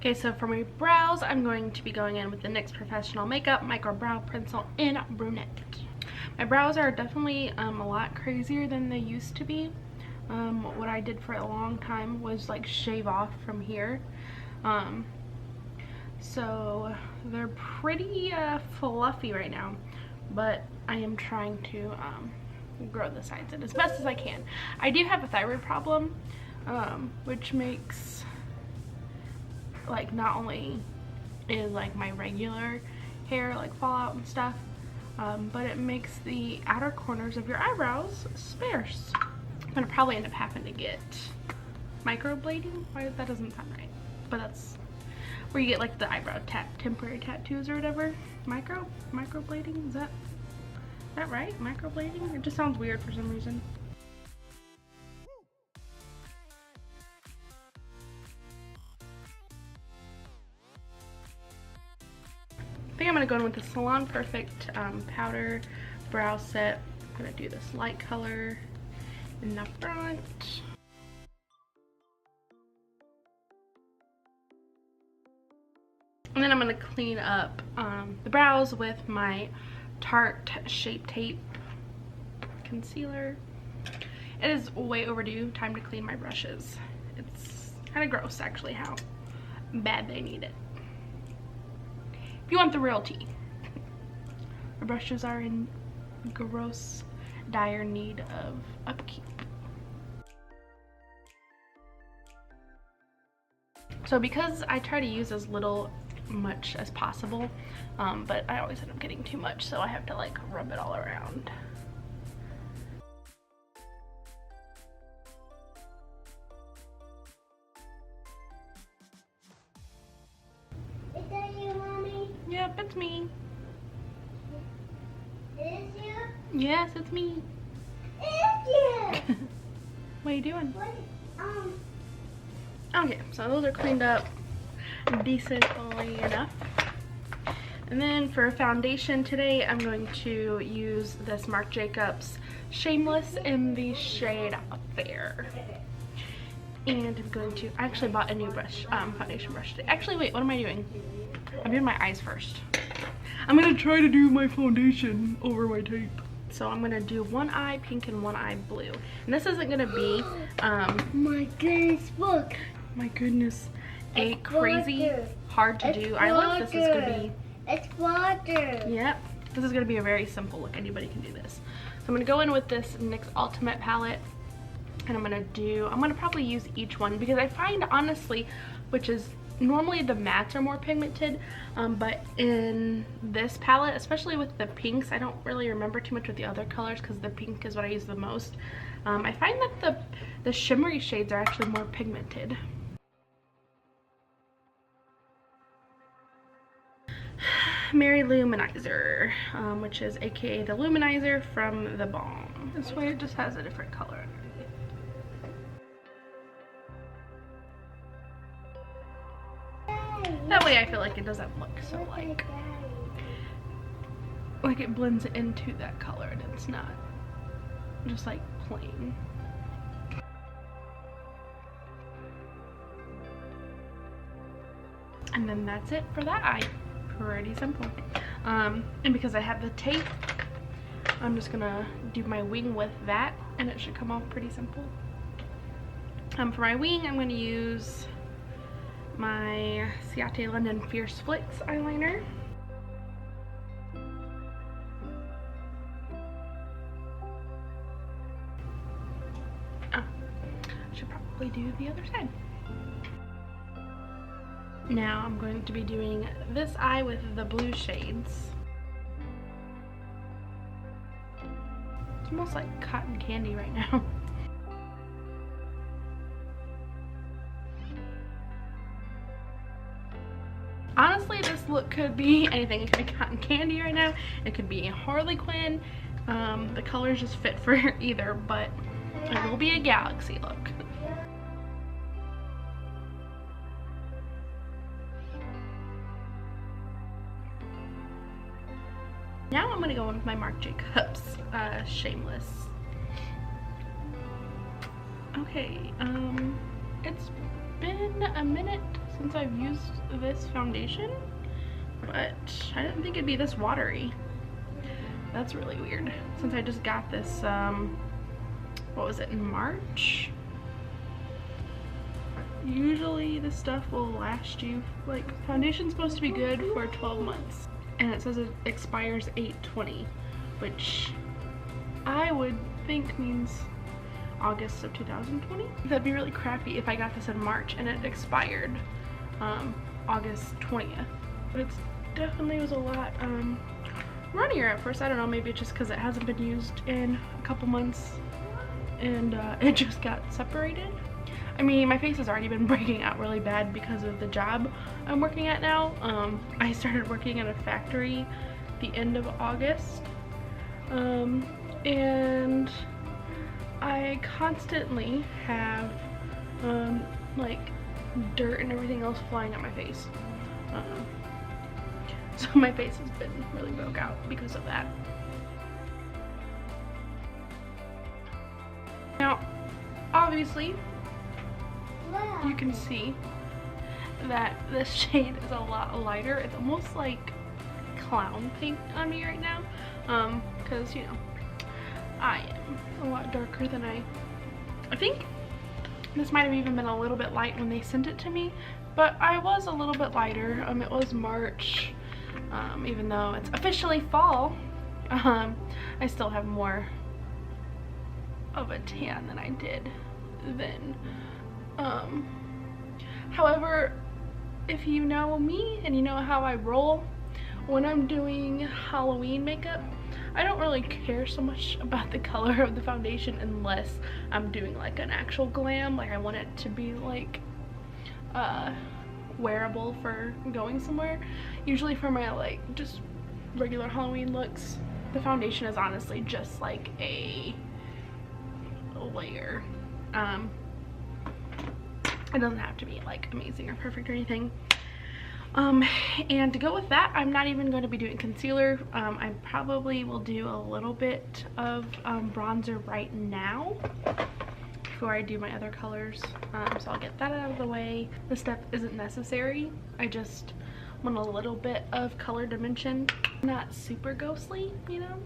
Okay, so for my brows, I'm going to be going in with the NYX Professional Makeup Micro Brow Pencil in Brunette. My brows are definitely a lot crazier than they used to be. What I did for a long time was like shave off from here. So they're pretty fluffy right now, but I am trying to grow the sides in as best as I can. I do have a thyroid problem, which makes like not only is like my regular hair like fall out and stuff, but it makes the outer corners of your eyebrows sparse. I'm gonna probably end up having to get microblading. Why, that doesn't sound right, but that's where you get like the eyebrow temporary tattoos or whatever. Microblading, is that right? Microblading? It just sounds weird for some reason. I think I'm gonna go in with the Salon Perfect powder brow set. I'm gonna do this light color in the front. And then I'm gonna clean up the brows with my Tarte Shape Tape concealer. It is way overdue time to clean my brushes. It's kind of gross actually how bad they need it. If you want the real tea, the brushes are in gross, dire need of upkeep. So because I try to use as much as possible, but I always end up getting too much, so I have to like rub it all around. Yep, it's me. Is you? Yes, it's me. Is you? What are you doing? What? Okay, so those are cleaned up decently enough. And then for foundation today, I'm going to use this Marc Jacobs Shameless in the shade Fair. And I'm going to, I actually bought a new brush, foundation brush today. Actually, wait, what am I doing? I'm doing my eyes first. I'm gonna try to do my foundation over my tape. So I'm gonna do one eye pink and one eye blue. And this isn't gonna be, My goodness, look. my goodness, a It's crazy, water. hard to do eye look. This is gonna be, It's water. yep, this is gonna be a very simple look. Anybody can do this. So I'm gonna go in with this NYX Ultimate palette, and I'm gonna probably use each one because I find honestly, which is normally the mattes are more pigmented, but in this palette, especially with the pinks, I don't really remember too much with the other colors because the pink is what I use the most. I find that the shimmery shades are actually more pigmented. Mary Luminizer, which is aka the Luminizer from the Balm. This way it just has a different color. That way I feel like it doesn't look so like it blends into that color and it's not just like plain. And then that's it for that eye. Pretty simple. And because I have the tape, I'm just gonna do my wing with that and it should come off pretty simple. For my wing, I'm gonna use my Ciate London Fierce Flicks eyeliner. Oh, I should probably do the other side. Now I'm going to be doing this eye with the blue shades. It's almost like cotton candy right now. Honestly, this look could be anything. It could be cotton candy right now. It could be Harley Quinn. The colors just fit for either, but it will be a galaxy look. Now I'm gonna go in with my Marc Jacobs Shameless. Okay, it's been a minute since I've used this foundation, but I didn't think it'd be this watery. That's really weird, since I just got this, what was it, in March? Usually this stuff will last you, like, foundation's supposed to be good for 12 months. And it says it expires 8/20, which I would think means August of 2020. That'd be really crappy if I got this in March and it expired August 20th. But it definitely was a lot runnier at first. I don't know, maybe it's just because it hasn't been used in a couple months and it just got separated. I mean, my face has already been breaking out really bad because of the job I'm working at now. I started working at a factory the end of August, and I constantly have like dirt and everything else flying at my face. So my face has been really broke out because of that. Now, obviously, you can see that this shade is a lot lighter. It's almost like clown pink on me right now, because, you know, I am a lot darker than I think this might have even been a little bit light when they sent it to me, but I was a little bit lighter. It was March, even though it's officially fall. I still have more of a tan than I did then. However, if you know me and you know how I roll, when I'm doing Halloween makeup, I don't really care so much about the color of the foundation unless I'm doing like an actual glam. Like, I want it to be like wearable for going somewhere. Usually for my like just regular Halloween looks, the foundation is honestly just like a layer. It doesn't have to be like amazing or perfect or anything. And to go with that, I'm not even going to be doing concealer. I probably will do a little bit of bronzer right now before I do my other colors. So I'll get that out of the way. This step isn't necessary. I just want a little bit of color dimension, not super ghostly, you know.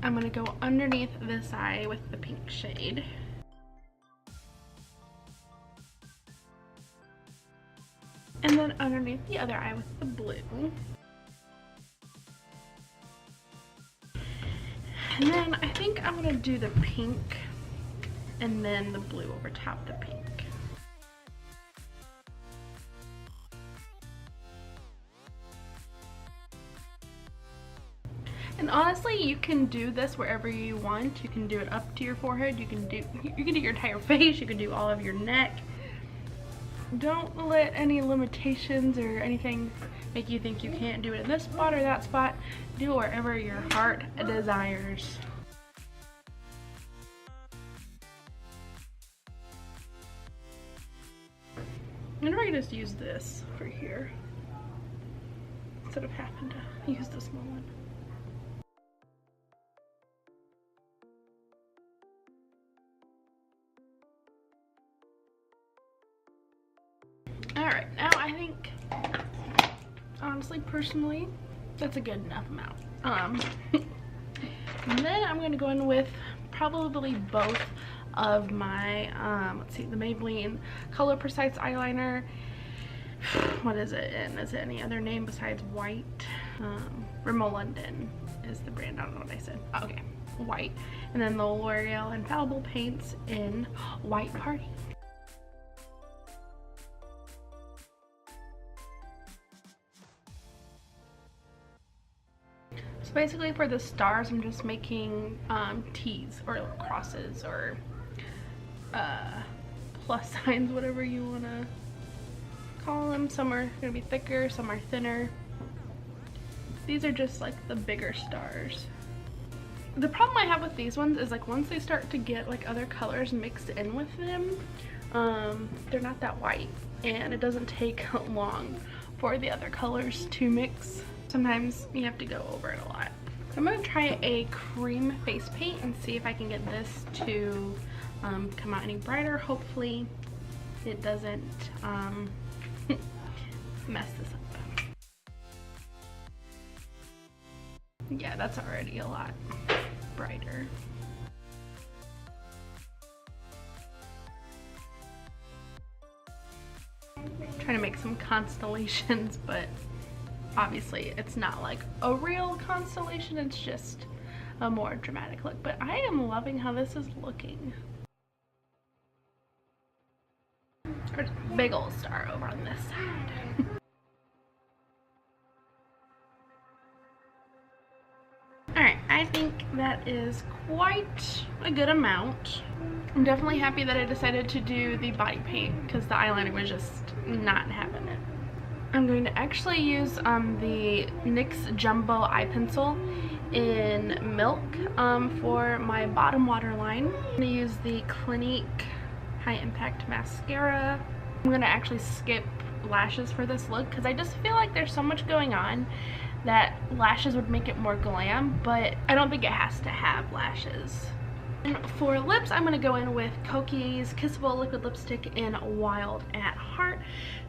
I'm gonna go underneath this eye with the pink shade. And then underneath the other eye with the blue. And then I think I'm gonna do the pink and then the blue over top the pink. And honestly, you can do this wherever you want. You can do it up to your forehead, you can do your entire face, you can do all of your neck. Don't let any limitations or anything make you think you can't do it in this spot or that spot. Do it wherever your heart desires. I'm gonna just use this for here instead of having to use the small one. Alright, now I think, honestly, personally, that's a good enough amount. And then I'm going to go in with probably both of my, let's see, the Maybelline Color Precise eyeliner. What is it? And is it any other name besides white? Rimmel London is the brand. I don't know what I said. Oh, okay, white. And then the L'Oreal Infallible Paints in White Party. So basically for the stars, I'm just making T's or crosses or plus signs, whatever you want to call them. Some are going to be thicker, some are thinner. These are just like the bigger stars. The problem I have with these ones is like once they start to get like other colors mixed in with them, they're not that white, and it doesn't take long for the other colors to mix. Sometimes you have to go over it a lot. I'm going to try a cream face paint and see if I can get this to come out any brighter. Hopefully it doesn't mess this up. Yeah, that's already a lot brighter. Trying to make some constellations, but obviously it's not like a real constellation, it's just a more dramatic look. But I am loving how this is looking. There's a big old star over on this side. Alright, I think that is quite a good amount. I'm definitely happy that I decided to do the body paint because the eyeliner was just not having it. I'm going to actually use the NYX Jumbo eye pencil in Milk for my bottom waterline. I'm going to use the Clinique High Impact Mascara. I'm going to actually skip lashes for this look because I just feel like there's so much going on that lashes would make it more glam, but I don't think it has to have lashes. And for lips, I'm going to go in with Kokie's Kissable Liquid Lipstick in Wild at Heart.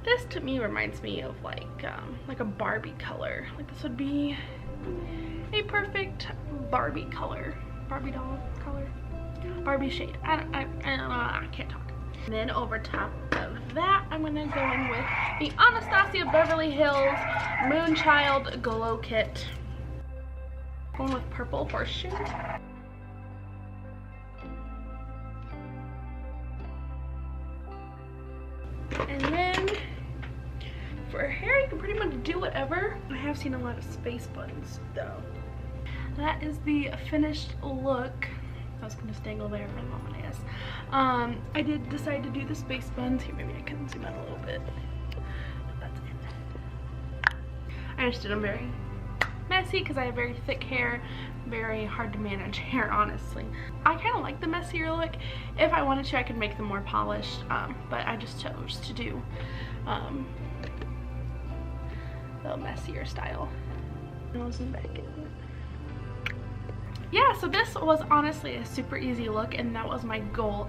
This to me reminds me of like a Barbie color. Like this would be a perfect Barbie color. Barbie doll color? Barbie shade. I don't know, I can't talk. And then over top of that, I'm going to go in with the Anastasia Beverly Hills Moonchild Glow Kit. Going with Purple Horseshoe. And then for hair, you can pretty much do whatever. I have seen a lot of space buttons though. That is the finished look. I was gonna stangle there for a moment, I guess. I did decide to do the space buns. Here, maybe I can zoom out a little bit. That's it. I just did them very messy because I have very thick hair, very hard to manage hair, honestly. I kind of like the messier look. If I wanted to, I could make them more polished, but I just chose to do the messier style. And I'll zoom back in. Yeah, so this was honestly a super easy look, and that was my goal.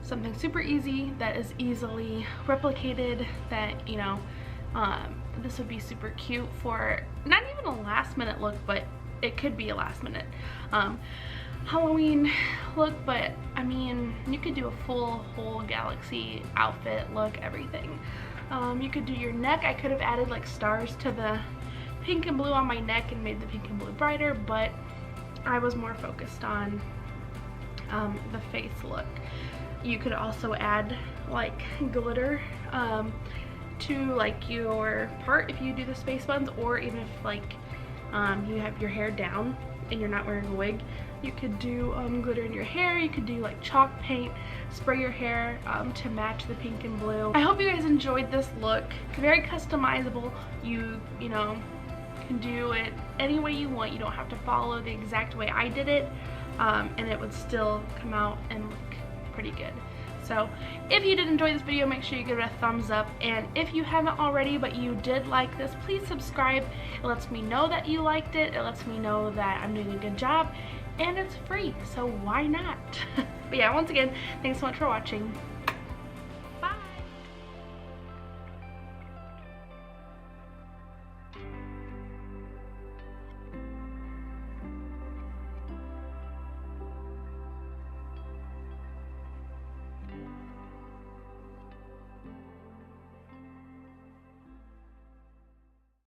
Something super easy that is easily replicated, that, you know, this would be super cute for not even a last minute look, but it could be a last minute Halloween look. But I mean, you could do a full whole galaxy outfit look, everything. You could do your neck. I could have added like stars to the pink and blue on my neck and made the pink and blue brighter, but I was more focused on the face look. You could also add like glitter to like your part if you do the space buns, or even if like you have your hair down and you're not wearing a wig, you could do glitter in your hair. You could do like chalk paint, spray your hair to match the pink and blue. I hope you guys enjoyed this look. Very customizable. You know, can do it any way you want. You don't have to follow the exact way I did it, and it would still come out and look pretty good. So if you did enjoy this video, make sure you give it a thumbs up, and if you haven't already but you did like this, please subscribe. It lets me know that you liked it. It lets me know that I'm doing a good job, and it's free, so why not? But yeah, once again, thanks so much for watching.